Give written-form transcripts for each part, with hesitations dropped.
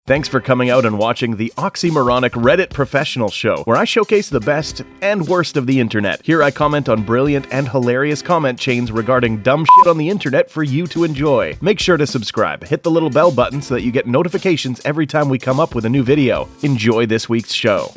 Thanks for coming out and watching the oxymoronic Reddit professional show, where I showcase the best and worst of the internet. Here I comment on brilliant and hilarious comment chains regarding dumb shit on the internet for you to enjoy. Make sure to subscribe, hit the little bell button so that you get notifications every time we come up with a new video. Enjoy this week's show.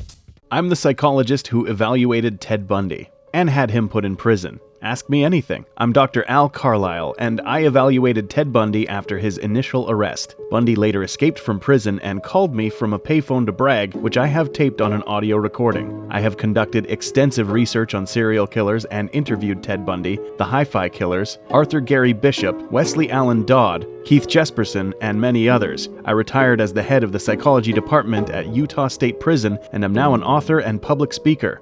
I'm the psychologist who evaluated Ted Bundy and had him put in prison. Ask me anything. I'm Dr. Al Carlisle, and I evaluated Ted Bundy after his initial arrest. Bundy later escaped from prison and called me from a payphone to brag, which I have taped on an audio recording. I have conducted extensive research on serial killers and interviewed Ted Bundy, the Hi-Fi Killers, Arthur Gary Bishop, Wesley Allen Dodd, Keith Jesperson, and many others. I retired as the head of the psychology department at Utah State Prison and am now an author and public speaker.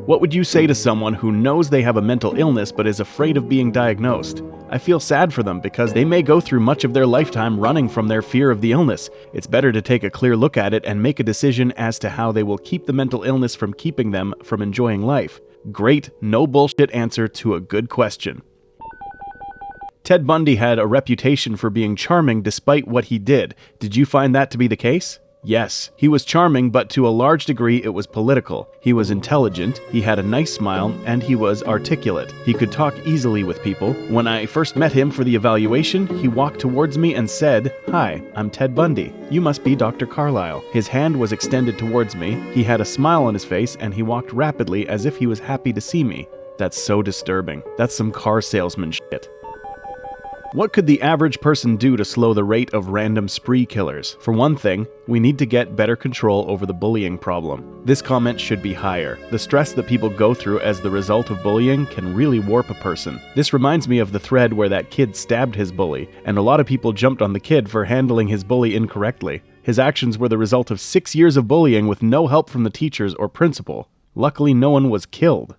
What would you say to someone who knows they have a mental illness but is afraid of being diagnosed? I feel sad for them because they may go through much of their lifetime running from their fear of the illness. It's better to take a clear look at it and make a decision as to how they will keep the mental illness from keeping them from enjoying life. Great, no bullshit answer to a good question. Ted Bundy had a reputation for being charming despite what he did. Did you find that to be the case? Yes, he was charming, but to a large degree it was political. He was intelligent, he had a nice smile, and he was articulate. He could talk easily with people. When I first met him for the evaluation, he walked towards me and said, "Hi, I'm Ted Bundy. You must be Dr. Carlisle." His hand was extended towards me, he had a smile on his face, and he walked rapidly as if he was happy to see me. That's so disturbing. That's some car salesman shit. What could the average person do to slow the rate of random spree killers? For one thing, we need to get better control over the bullying problem. This comment should be higher. The stress that people go through as the result of bullying can really warp a person. This reminds me of the thread where that kid stabbed his bully, and a lot of people jumped on the kid for handling his bully incorrectly. His actions were the result of 6 years of bullying with no help from the teachers or principal. Luckily, no one was killed.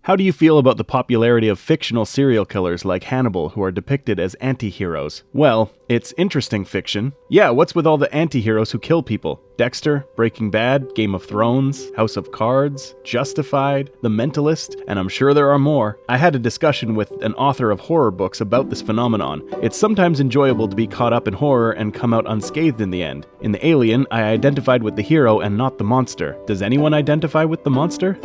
How do you feel about the popularity of fictional serial killers like Hannibal who are depicted as anti-heroes? Well, it's interesting fiction. Yeah, what's with all the anti-heroes who kill people? Dexter, Breaking Bad, Game of Thrones, House of Cards, Justified, The Mentalist, and I'm sure there are more. I had a discussion with an author of horror books about this phenomenon. It's sometimes enjoyable to be caught up in horror and come out unscathed in the end. In The Alien, I identified with the hero and not the monster. Does anyone identify with the monster?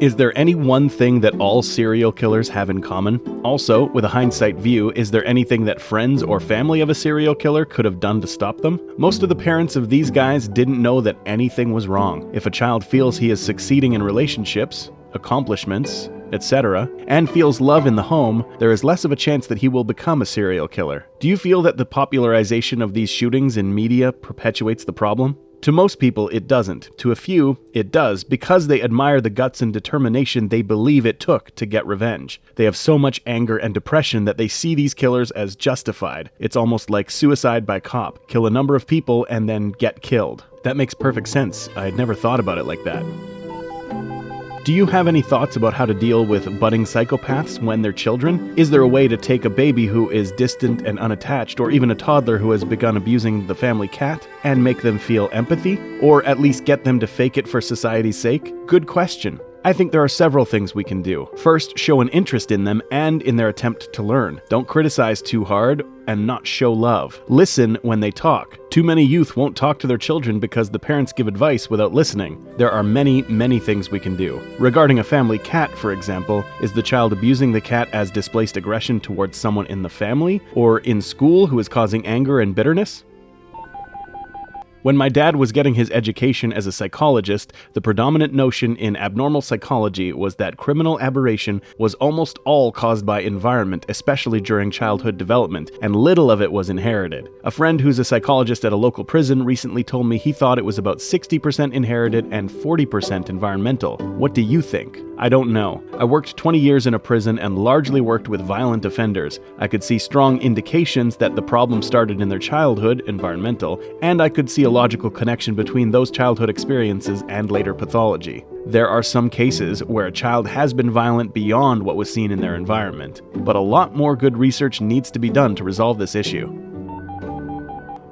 Is there any one thing that all serial killers have in common? Also, with a hindsight view, is there anything that friends or family of a serial killer could have done to stop them? Most of the parents of these guys didn't know that anything was wrong. If a child feels he is succeeding in relationships, accomplishments, etc., and feels love in the home, there is less of a chance that he will become a serial killer. Do you feel that the popularization of these shootings in media perpetuates the problem? To most people, it doesn't. To a few, it does, because they admire the guts and determination they believe it took to get revenge. They have so much anger and depression that they see these killers as justified. It's almost like suicide by cop. Kill a number of people and then get killed. That makes perfect sense. I had never thought about it like that. Do you have any thoughts about how to deal with budding psychopaths when they're children? Is there a way to take a baby who is distant and unattached, or even a toddler who has begun abusing the family cat, and make them feel empathy? Or at least get them to fake it for society's sake? Good question. I think there are several things we can do. First, show an interest in them and in their attempt to learn. Don't criticize too hard and not show love. Listen when they talk. Too many youth won't talk to their children because the parents give advice without listening. There are many things we can do. Regarding a family cat, for example, is the child abusing the cat as displaced aggression towards someone in the family or in school who is causing anger and bitterness? When my dad was getting his education as a psychologist, the predominant notion in abnormal psychology was that criminal aberration was almost all caused by environment, especially during childhood development, and little of it was inherited. A friend who's a psychologist at a local prison recently told me he thought it was about 60% inherited and 40% environmental. What do you think? I don't know. I worked 20 years in a prison and largely worked with violent offenders. I could see strong indications that the problem started in their childhood, environmental, and I could see a logical connection between those childhood experiences and later pathology. There are some cases where a child has been violent beyond what was seen in their environment, but a lot more good research needs to be done to resolve this issue.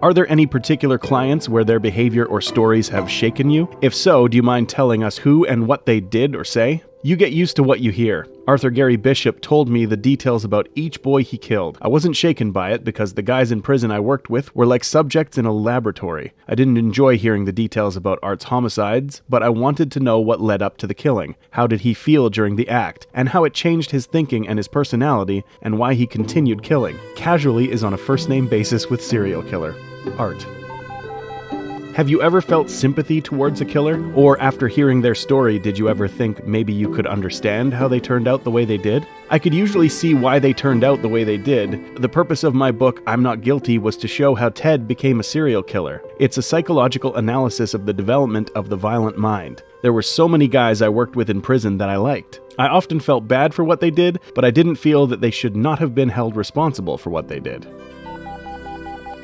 Are there any particular clients where their behavior or stories have shaken you? If so, do you mind telling us who and what they did or say? You get used to what you hear. Arthur Gary Bishop told me the details about each boy he killed. I wasn't shaken by it because the guys in prison I worked with were like subjects in a laboratory. I didn't enjoy hearing the details about Art's homicides, but I wanted to know what led up to the killing. How did he feel during the act, and how it changed his thinking and his personality, and why he continued killing. Casually is on a first-name basis with serial killer. Art. Have you ever felt sympathy towards a killer? Or after hearing their story, did you ever think maybe you could understand how they turned out the way they did? I could usually see why they turned out the way they did. The purpose of my book, I'm Not Guilty, was to show how Ted became a serial killer. It's a psychological analysis of the development of the violent mind. There were so many guys I worked with in prison that I liked. I often felt bad for what they did, but I didn't feel that they should not have been held responsible for what they did.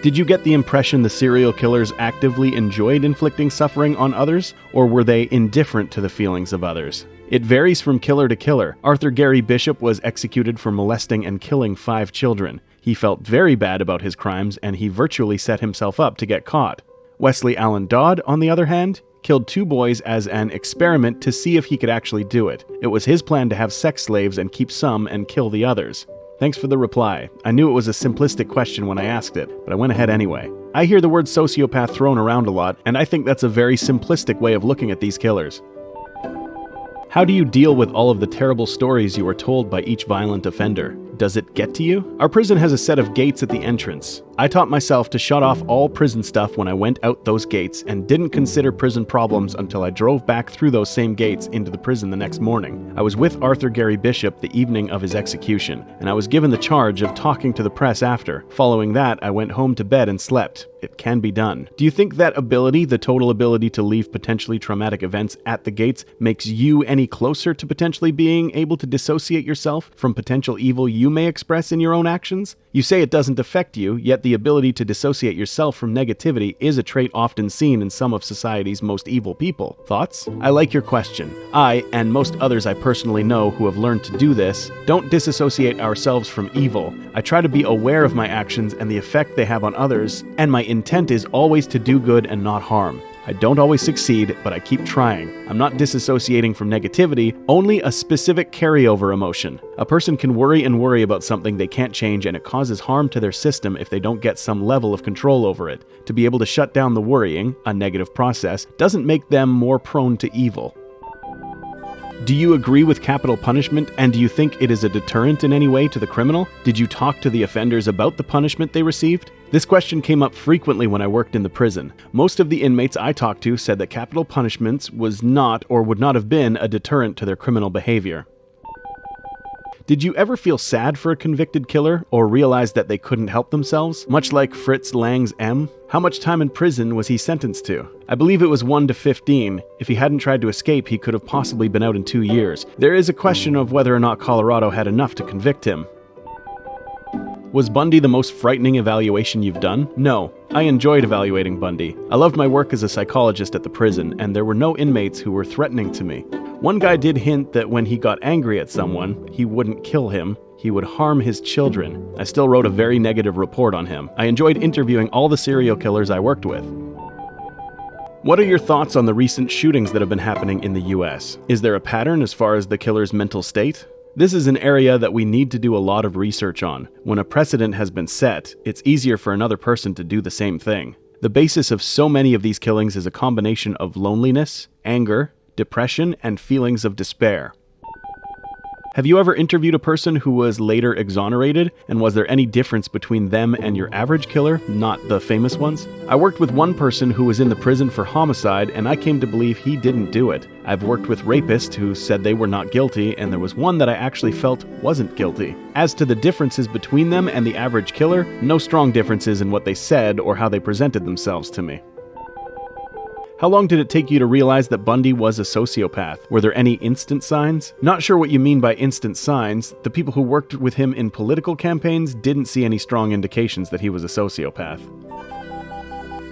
Did you get the impression the serial killers actively enjoyed inflicting suffering on others, or were they indifferent to the feelings of others? It varies from killer to killer. Arthur Gary Bishop was executed for molesting and killing 5 children. He felt very bad about his crimes, and he virtually set himself up to get caught. Wesley Allen Dodd, on the other hand, killed 2 boys as an experiment to see if he could actually do it. It was his plan to have sex slaves and keep some and kill the others. Thanks for the reply. I knew it was a simplistic question when I asked it, but I went ahead anyway. I hear the word sociopath thrown around a lot, and I think that's a very simplistic way of looking at these killers. How do you deal with all of the terrible stories you are told by each violent offender? Does it get to you? Our prison has a set of gates at the entrance. I taught myself to shut off all prison stuff when I went out those gates and didn't consider prison problems until I drove back through those same gates into the prison the next morning. I was with Arthur Gary Bishop the evening of his execution, and I was given the charge of talking to the press after. Following that, I went home to bed and slept. It can be done. Do you think that ability, the total ability to leave potentially traumatic events at the gates, makes you any closer to potentially being able to dissociate yourself from potential evil you may express in your own actions? You say it doesn't affect you, yet the ability to dissociate yourself from negativity is a trait often seen in some of society's most evil people. Thoughts? I like your question. I, and most others I personally know who have learned to do this, don't disassociate ourselves from evil. I try to be aware of my actions and the effect they have on others, and my intent is always to do good and not harm. I don't always succeed, but I keep trying. I'm not disassociating from negativity, only a specific carryover emotion. A person can worry and worry about something they can't change, and it causes harm to their system if they don't get some level of control over it. To be able to shut down the worrying, a negative process, doesn't make them more prone to evil. Do you agree with capital punishment, and do you think it is a deterrent in any way to the criminal? Did you talk to the offenders about the punishment they received? This question came up frequently when I worked in the prison. Most of the inmates I talked to said that capital punishments was not or would not have been a deterrent to their criminal behavior. Did you ever feel sad for a convicted killer or realize that they couldn't help themselves? Much like Fritz Lang's M? How much time in prison was he sentenced to? I believe it was 1 to 15. If he hadn't tried to escape, he could have possibly been out in 2 years. There is a question of whether or not Colorado had enough to convict him. Was Bundy the most frightening evaluation you've done? No. I enjoyed evaluating Bundy. I loved my work as a psychologist at the prison, and there were no inmates who were threatening to me. One guy did hint that when he got angry at someone, he wouldn't kill him, he would harm his children. I still wrote a very negative report on him. I enjoyed interviewing all the serial killers I worked with. What are your thoughts on the recent shootings that have been happening in the US? Is there a pattern as far as the killer's mental state? This is an area that we need to do a lot of research on. When a precedent has been set, it's easier for another person to do the same thing. The basis of so many of these killings is a combination of loneliness, anger, depression, and feelings of despair. Have you ever interviewed a person who was later exonerated, and was there any difference between them and your average killer, not the famous ones? I worked with one person who was in the prison for homicide, and I came to believe he didn't do it. I've worked with rapists who said they were not guilty, and there was one that I actually felt wasn't guilty. As to the differences between them and the average killer, no strong differences in what they said or how they presented themselves to me. How long did it take you to realize that Bundy was a sociopath? Were there any instant signs? Not sure what you mean by instant signs. The people who worked with him in political campaigns didn't see any strong indications that he was a sociopath.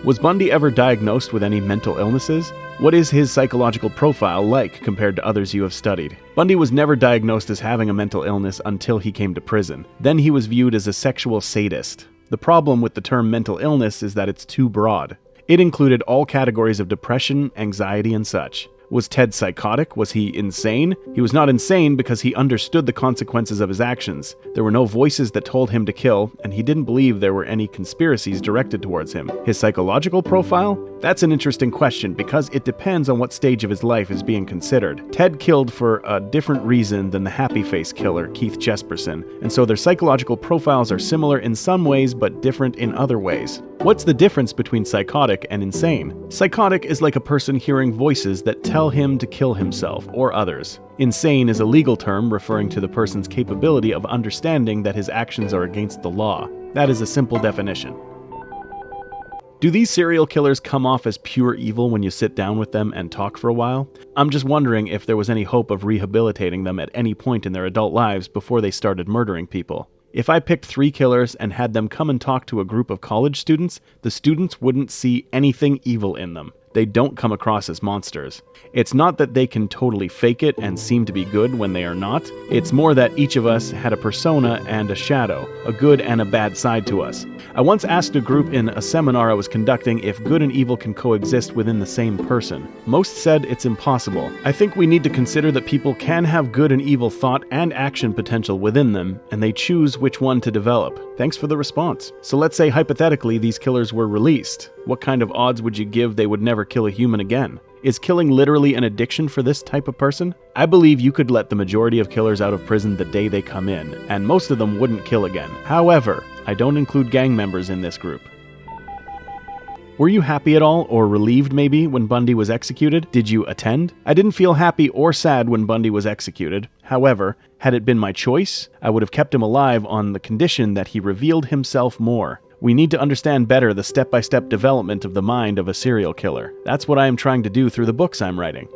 Was Bundy ever diagnosed with any mental illnesses? What is his psychological profile like compared to others you have studied? Bundy was never diagnosed as having a mental illness until he came to prison. Then he was viewed as a sexual sadist. The problem with the term mental illness is that it's too broad. It included all categories of depression, anxiety, and such. Was Ted psychotic? Was he insane? He was not insane because he understood the consequences of his actions. There were no voices that told him to kill, and he didn't believe there were any conspiracies directed towards him. His psychological profile? That's an interesting question because it depends on what stage of his life is being considered. Ted killed for a different reason than the happy face killer, Keith Jesperson, and so their psychological profiles are similar in some ways but different in other ways. What's the difference between psychotic and insane? Psychotic is like a person hearing voices that tell him to kill himself or others. Insane is a legal term referring to the person's capability of understanding that his actions are against the law. That is a simple definition. Do these serial killers come off as pure evil when you sit down with them and talk for a while? I'm just wondering if there was any hope of rehabilitating them at any point in their adult lives before they started murdering people. If I picked 3 killers and had them come and talk to a group of college students, the students wouldn't see anything evil in them. They don't come across as monsters. It's not that they can totally fake it and seem to be good when they are not. It's more that each of us had a persona and a shadow, a good and a bad side to us. I once asked a group in a seminar I was conducting if good and evil can coexist within the same person. Most said it's impossible. I think we need to consider that people can have good and evil thought and action potential within them, and they choose which one to develop. Thanks for the response. So let's say hypothetically these killers were released. What kind of odds would you give they would never kill a human again? Is killing literally an addiction for this type of person? I believe you could let the majority of killers out of prison the day they come in, and most of them wouldn't kill again. However, I don't include gang members in this group. Were you happy at all, or relieved maybe, when Bundy was executed? Did you attend? I didn't feel happy or sad when Bundy was executed. However, had it been my choice, I would have kept him alive on the condition that he revealed himself more. We need to understand better the step-by-step development of the mind of a serial killer. That's what I am trying to do through the books I'm writing.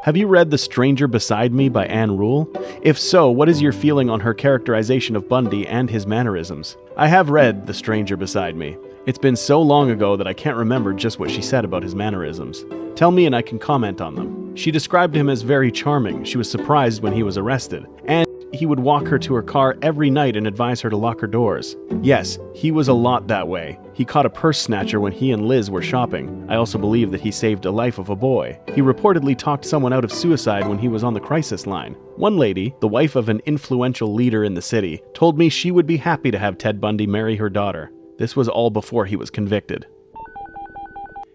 Have you read The Stranger Beside Me by Anne Rule? If so, what is your feeling on her characterization of Bundy and his mannerisms? I have read The Stranger Beside Me. It's been so long ago that I can't remember just what she said about his mannerisms. Tell me and I can comment on them. She described him as very charming. She was surprised when he was arrested. And he would walk her to her car every night and advise her to lock her doors. Yes, he was a lot that way. He caught a purse snatcher when he and Liz were shopping. I also believe that he saved the life of a boy. He reportedly talked someone out of suicide when he was on the crisis line. One lady, the wife of an influential leader in the city, told me she would be happy to have Ted Bundy marry her daughter. This was all before he was convicted.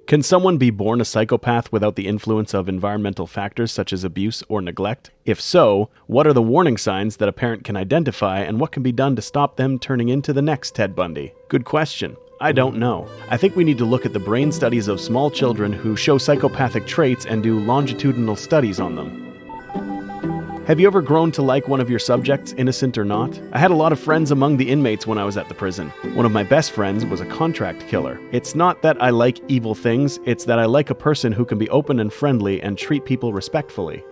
Can someone be born a psychopath without the influence of environmental factors such as abuse or neglect? If so, what are the warning signs that a parent can identify, and what can be done to stop them turning into the next Ted Bundy? Good question. I don't know. I think we need to look at the brain studies of small children who show psychopathic traits and do longitudinal studies on them. Have you ever grown to like one of your subjects, innocent or not? I had a lot of friends among the inmates when I was at the prison. One of my best friends was a contract killer. It's not that I like evil things, it's that I like a person who can be open and friendly and treat people respectfully.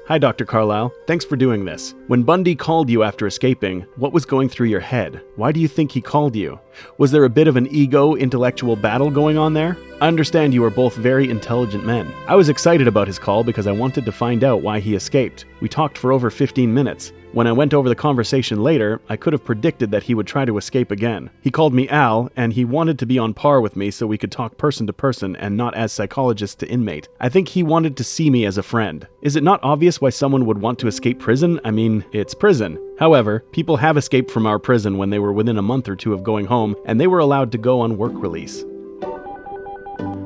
Hi, Dr. Carlisle. Thanks for doing this. When Bundy called you after escaping, what was going through your head? Why do you think he called you? Was there a bit of an ego-intellectual battle going on there? I understand you are both very intelligent men. I was excited about his call because I wanted to find out why he escaped. We talked for over 15 minutes. When I went over the conversation later, I could have predicted that he would try to escape again. He called me Al, and he wanted to be on par with me so we could talk person to person and not as psychologist to inmate. I think he wanted to see me as a friend. Is it not obvious why someone would want to escape prison? I mean, it's prison. However, people have escaped from our prison when they were within a month or two of going home, and they were allowed to go on work release.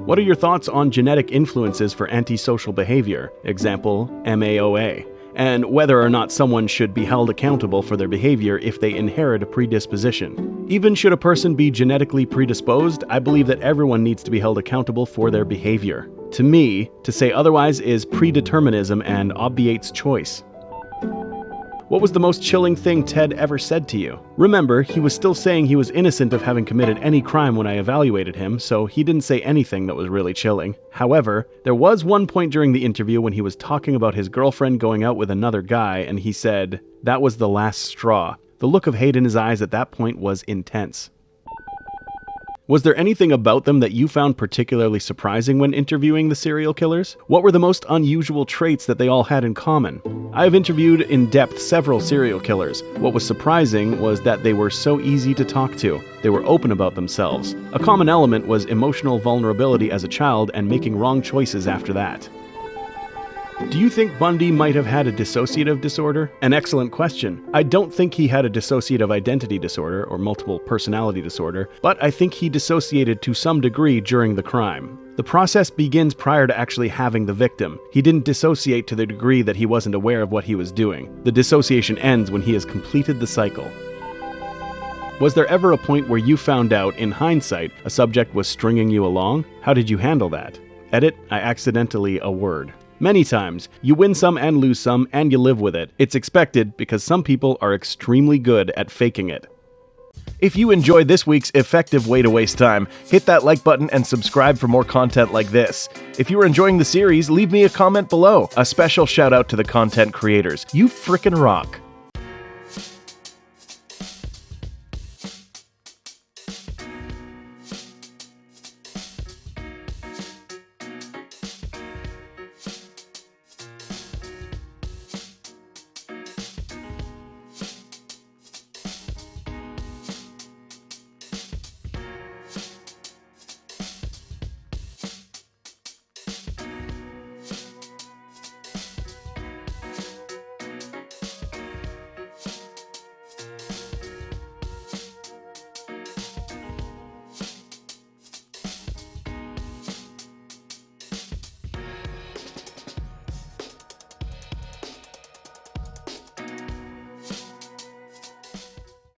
What are your thoughts on genetic influences for antisocial behavior? Example, MAOA. And whether or not someone should be held accountable for their behavior if they inherit a predisposition. Even should a person be genetically predisposed, I believe that everyone needs to be held accountable for their behavior. To me, to say otherwise is predeterminism and obviates choice. What was the most chilling thing Ted ever said to you? Remember, he was still saying he was innocent of having committed any crime when I evaluated him, so he didn't say anything that was really chilling. However, there was one point during the interview when he was talking about his girlfriend going out with another guy, and he said, "That was the last straw." The look of hate in his eyes at that point was intense. Was there anything about them that you found particularly surprising when interviewing the serial killers? What were the most unusual traits that they all had in common? I have interviewed in depth several serial killers. What was surprising was that they were so easy to talk to. They were open about themselves. A common element was emotional vulnerability as a child and making wrong choices after that. Do you think Bundy might have had a dissociative disorder? An excellent question. I don't think he had a dissociative identity disorder or multiple personality disorder, but I think he dissociated to some degree during the crime. The process begins prior to actually having the victim. He didn't dissociate to the degree that he wasn't aware of what he was doing. The dissociation ends when he has completed the cycle. Was there ever a point where you found out, in hindsight, a subject was stringing you along? How did you handle that? Edit, I accidentally a word. Many times, you win some and lose some, and you live with it. It's expected because some people are extremely good at faking it. If you enjoyed this week's effective way to waste time, hit that like button and subscribe for more content like this. If you are enjoying the series, leave me a comment below. A special shout out to the content creators. You frickin' rock.